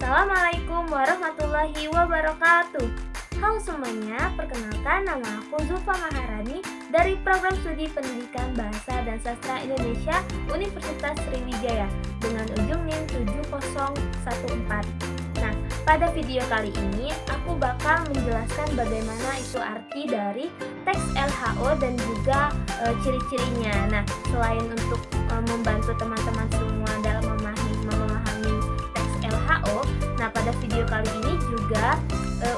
Assalamualaikum warahmatullahi wabarakatuh. Halo semuanya, perkenalkan nama aku Zulfa Maharani dari Program Studi Pendidikan Bahasa dan Sastra Indonesia Universitas Sriwijaya dengan ujung NIM 7014. Nah, pada video kali ini aku bakal menjelaskan bagaimana itu arti dari teks LHO dan juga ciri-cirinya. Nah, selain untuk membantu teman-teman semua dalam memahami teks LHO, nah pada video kali ini juga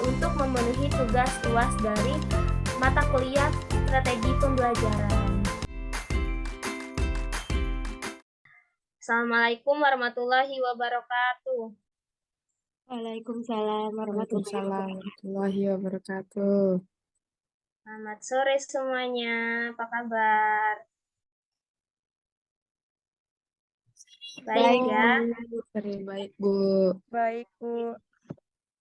untuk memenuhi tugas UAS dari mata kuliah strategi pembelajaran. Assalamualaikum warahmatullahi wabarakatuh. Waalaikumsalam warahmatullahi wabarakatuh. Selamat sore semuanya, apa kabar? Baik ya? Baik, Bu. Baik, Bu.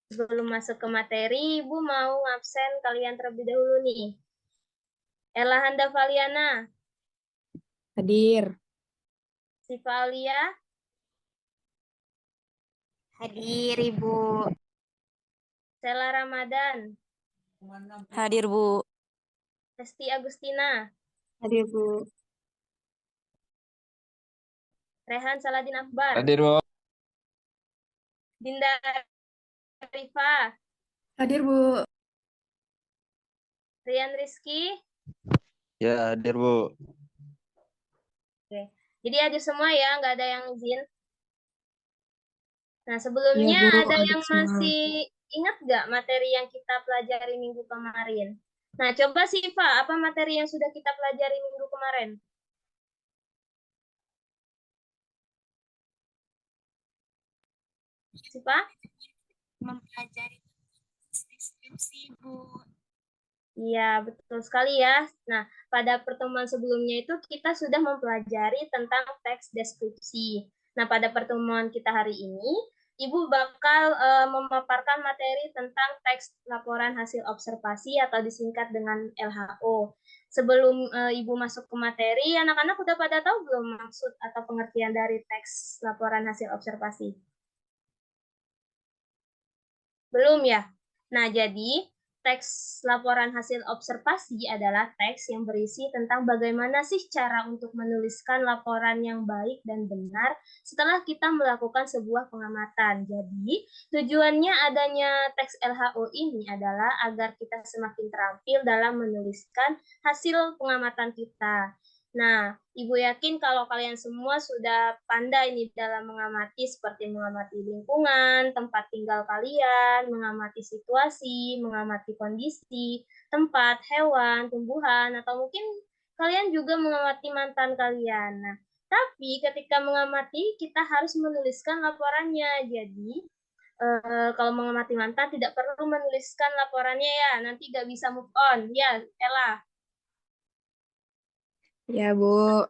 Sebelum masuk ke materi, Ibu mau absen kalian terlebih dahulu nih. Ella Handa Valiana. Hadir. Siva Alia. Hadir, Ibu. Sela Ramadan. Hadir, Bu. Hesti Agustina. Hadir, Bu. Rehan Saladin Akbar. Hadir, Bu. Dinda Rifa. Hadir, Bu. Rian Rizky. Ya, hadir, Bu. Oke. Jadi hadir semua ya, nggak ada yang izin. Nah, sebelumnya Ya, Bu, ada hadir yang semua. masih ingat nggak materi yang kita pelajari minggu kemarin? Nah, coba Siva, apa materi yang sudah kita pelajari minggu kemarin? Siva? Mempelajari deskripsi, Bu. Iya, betul sekali ya. Nah, pada pertemuan sebelumnya itu kita sudah mempelajari tentang teks deskripsi. Nah, pada pertemuan kita hari ini, Ibu bakal memaparkan materi tentang teks laporan hasil observasi atau disingkat dengan LHO. Sebelum Ibu masuk ke materi, anak-anak udah pada tahu belum maksud atau pengertian dari teks laporan hasil observasi? Belum ya? Nah, jadi teks laporan hasil observasi adalah teks yang berisi tentang bagaimana sih cara untuk menuliskan laporan yang baik dan benar setelah kita melakukan sebuah pengamatan. Jadi, tujuannya adanya teks LHO ini adalah agar kita semakin terampil dalam menuliskan hasil pengamatan kita. Nah, Ibu yakin kalau kalian semua sudah pandai nih dalam mengamati seperti mengamati lingkungan, tempat tinggal kalian, mengamati situasi, mengamati kondisi, tempat, hewan, tumbuhan, atau mungkin kalian juga mengamati mantan kalian. Nah, tapi ketika mengamati kita harus menuliskan laporannya. Jadi, kalau mengamati mantan tidak perlu menuliskan laporannya ya, nanti gak bisa move on. Ya, Ella. Ya, Bu.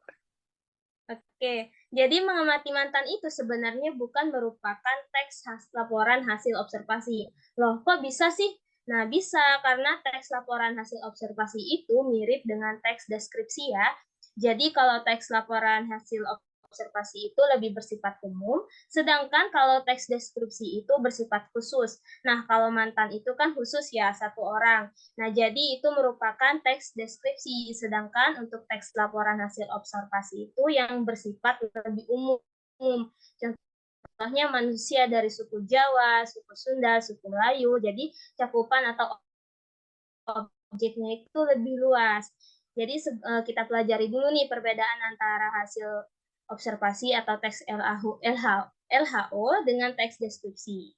Oke, jadi mengamati mantan itu sebenarnya bukan merupakan teks laporan hasil observasi. Loh, kok bisa sih? Nah, bisa karena teks laporan hasil observasi itu mirip dengan teks deskripsi ya. Jadi kalau teks laporan hasil observasi itu lebih bersifat umum, sedangkan kalau teks deskripsi itu bersifat khusus. Nah, kalau mantan itu kan khusus ya, satu orang. Nah, jadi itu merupakan teks deskripsi, sedangkan untuk teks laporan hasil observasi itu yang bersifat lebih umum. Contohnya manusia dari suku Jawa, suku Sunda, suku Melayu, jadi cakupan atau objeknya itu lebih luas. Jadi kita pelajari dulu nih perbedaan antara hasil observasi atau teks LHO dengan teks deskripsi.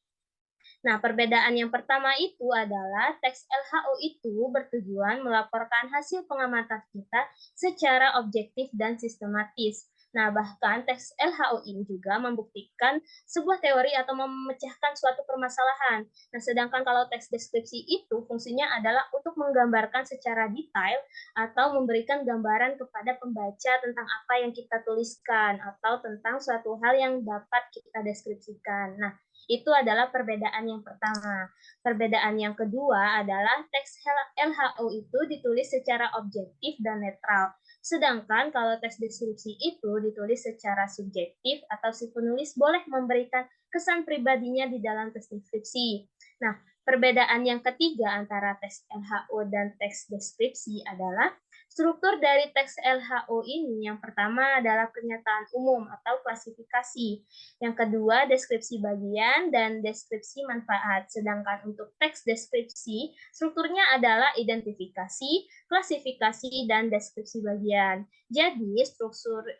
Nah, perbedaan yang pertama itu adalah teks LHO itu bertujuan melaporkan hasil pengamatan kita secara objektif dan sistematis. Nah, bahkan teks LHO ini juga membuktikan sebuah teori atau memecahkan suatu permasalahan. Nah, sedangkan kalau teks deskripsi itu fungsinya adalah untuk menggambarkan secara detail atau memberikan gambaran kepada pembaca tentang apa yang kita tuliskan atau tentang suatu hal yang dapat kita deskripsikan. Nah, itu adalah perbedaan yang pertama. Perbedaan yang kedua adalah teks LHO itu ditulis secara objektif dan netral. Sedangkan kalau teks deskripsi itu ditulis secara subjektif atau si penulis boleh memberikan kesan pribadinya di dalam teks deskripsi. Nah, perbedaan yang ketiga antara teks LHO dan teks deskripsi adalah struktur dari teks LHO ini yang pertama adalah pernyataan umum atau klasifikasi. Yang kedua, deskripsi bagian dan deskripsi manfaat. Sedangkan untuk teks deskripsi, strukturnya adalah identifikasi, klasifikasi, dan deskripsi bagian. Jadi,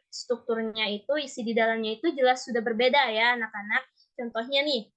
strukturnya itu, isi di dalamnya itu jelas sudah berbeda ya anak-anak. Contohnya nih,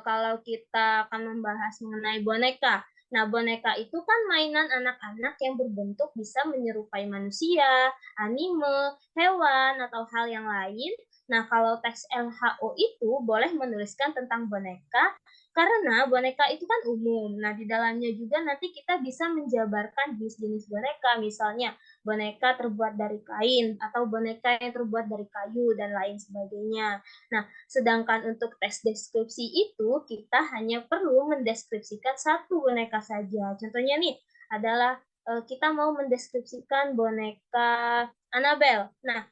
kalau kita akan membahas mengenai boneka. Nah, boneka itu kan mainan anak-anak yang berbentuk bisa menyerupai manusia, anime, hewan, atau hal yang lain. Nah, kalau teks LHO itu boleh menuliskan tentang boneka, karena boneka itu kan umum. Nah, di dalamnya juga nanti kita bisa menjabarkan jenis-jenis boneka, misalnya boneka terbuat dari kain, atau boneka yang terbuat dari kayu, dan lain sebagainya. Nah, sedangkan untuk teks deskripsi itu, kita hanya perlu mendeskripsikan satu boneka saja. Contohnya nih, adalah kita mau mendeskripsikan boneka Annabelle. Nah,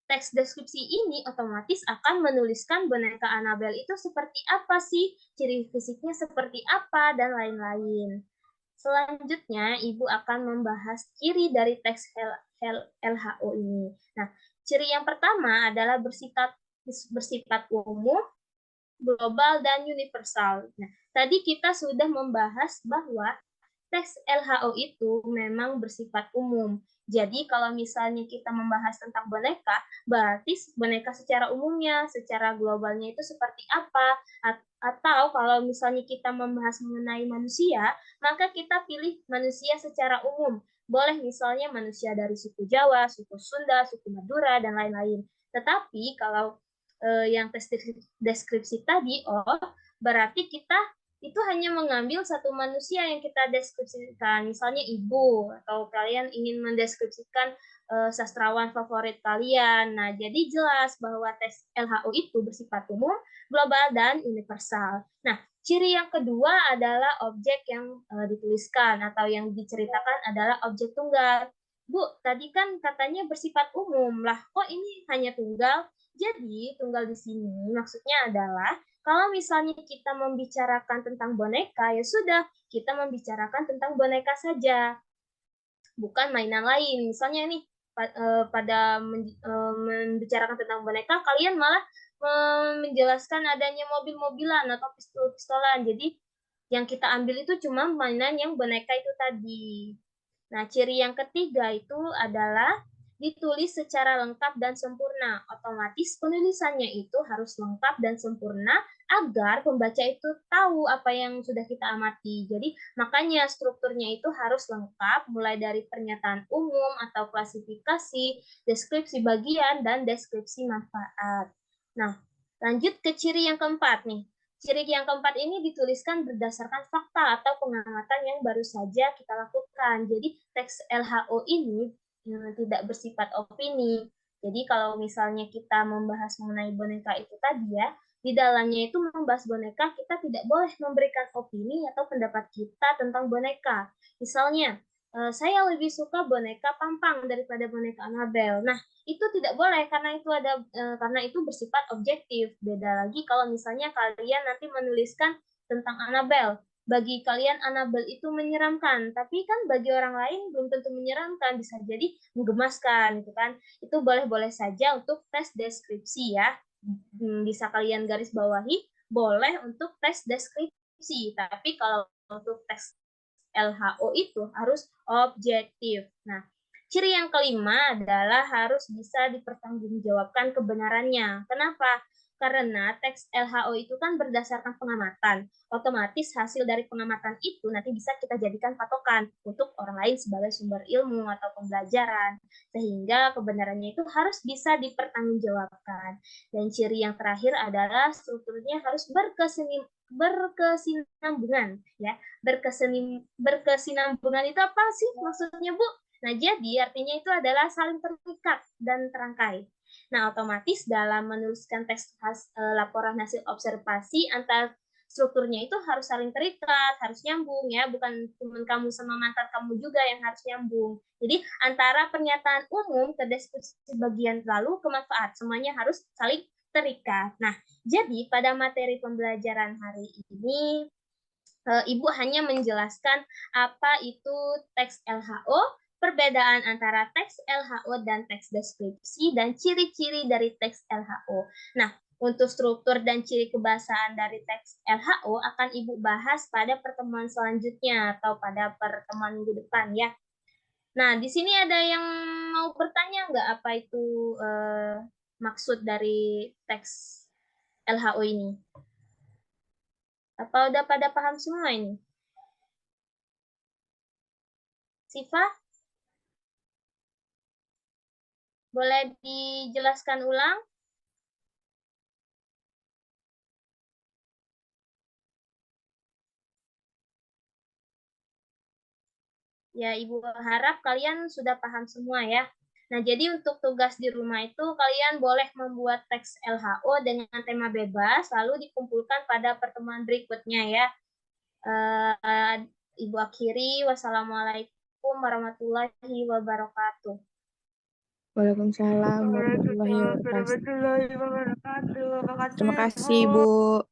teks deskripsi ini otomatis akan menuliskan boneka Annabelle itu seperti apa sih, ciri fisiknya seperti apa, dan lain-lain. Selanjutnya, Ibu akan membahas ciri dari teks LHO ini. Nah, ciri yang pertama adalah bersifat umum, global, dan universal. Nah, tadi kita sudah membahas bahwa teks LHO itu memang bersifat umum. Jadi kalau misalnya kita membahas tentang boneka, berarti boneka secara umumnya, secara globalnya itu seperti apa? Atau kalau misalnya kita membahas mengenai manusia, maka kita pilih manusia secara umum. Boleh misalnya manusia dari suku Jawa, suku Sunda, suku Madura, dan lain-lain. Tetapi kalau yang tes deskripsi tadi, berarti kita itu hanya mengambil satu manusia yang kita deskripsikan, misalnya ibu, atau kalian ingin mendeskripsikan sastrawan favorit kalian. Nah, jadi jelas bahwa tes LHO itu bersifat umum, global, dan universal. Nah, ciri yang kedua adalah objek yang dituliskan atau yang diceritakan adalah objek tunggal. Bu, tadi kan katanya bersifat umum. Lah, kok ini hanya tunggal? Jadi, tunggal di sini maksudnya adalah kalau misalnya kita membicarakan tentang boneka, ya sudah, kita membicarakan tentang boneka saja, bukan mainan lain. Misalnya nih, pada membicarakan tentang boneka, kalian malah menjelaskan adanya mobil-mobilan atau pistol-pistolan. Jadi, yang kita ambil itu cuma mainan yang boneka itu tadi. Nah, ciri yang ketiga itu adalah ditulis secara lengkap dan sempurna. Otomatis penulisannya itu harus lengkap dan sempurna agar pembaca itu tahu apa yang sudah kita amati. Jadi makanya strukturnya itu harus lengkap, mulai dari pernyataan umum atau klasifikasi, deskripsi bagian, dan deskripsi manfaat. Nah, lanjut ke ciri yang keempat nih. Ciri yang keempat ini dituliskan berdasarkan fakta atau pengamatan yang baru saja kita lakukan. Jadi teks LHO ini tidak bersifat opini. Jadi kalau misalnya kita membahas mengenai boneka itu tadi ya, di dalamnya itu membahas boneka, kita tidak boleh memberikan opini atau pendapat kita tentang boneka. Misalnya, saya lebih suka boneka Pampang daripada boneka Annabelle. Nah, itu tidak boleh karena itu bersifat objektif. Beda lagi kalau misalnya kalian nanti menuliskan tentang Annabelle. Bagi kalian Annabelle itu menyeramkan, tapi kan bagi orang lain belum tentu menyeramkan, bisa jadi menggemaskan, gitu kan. Itu boleh-boleh saja untuk tes deskripsi ya. Bisa kalian garis bawahi, boleh untuk tes deskripsi, tapi kalau untuk tes LHO itu harus objektif. Nah, ciri yang kelima adalah harus bisa dipertanggungjawabkan kebenarannya. Kenapa? Karena teks LHO itu kan berdasarkan pengamatan. Otomatis hasil dari pengamatan itu nanti bisa kita jadikan patokan untuk orang lain sebagai sumber ilmu atau pembelajaran. Sehingga kebenarannya itu harus bisa dipertanggungjawabkan. Dan ciri yang terakhir adalah strukturnya harus berkesinambungan. Ya. Berkesinambungan itu apa sih maksudnya, Bu? Nah, jadi artinya itu adalah saling terikat dan terangkai. Nah, otomatis dalam menuliskan teks laporan hasil observasi strukturnya itu harus saling terikat, harus nyambung ya, bukan cuma kamu sama mantan kamu juga yang harus nyambung. Jadi antara pernyataan umum ke deskripsi bagian lalu ke manfaat, semuanya harus saling terikat. Nah, jadi pada materi pembelajaran hari ini Ibu hanya menjelaskan apa itu teks LHO, perbedaan antara teks LHO dan teks deskripsi, dan ciri-ciri dari teks LHO. Nah, untuk struktur dan ciri kebahasaan dari teks LHO akan Ibu bahas pada pertemuan selanjutnya atau pada pertemuan minggu depan ya. Nah, di sini ada yang mau bertanya nggak apa itu maksud dari teks LHO ini? Apa udah pada paham semua ini? Siva? Boleh dijelaskan ulang? Ya, Ibu harap kalian sudah paham semua ya. Nah, jadi untuk tugas di rumah itu kalian boleh membuat teks LHO dengan tema bebas, lalu dikumpulkan pada pertemuan berikutnya ya. Ibu akhiri, wassalamualaikum warahmatullahi wabarakatuh. Waalaikumsalam warahmatullahi wabarakatuh. warahmatullahi wabarakatuh. Terima kasih, Bu.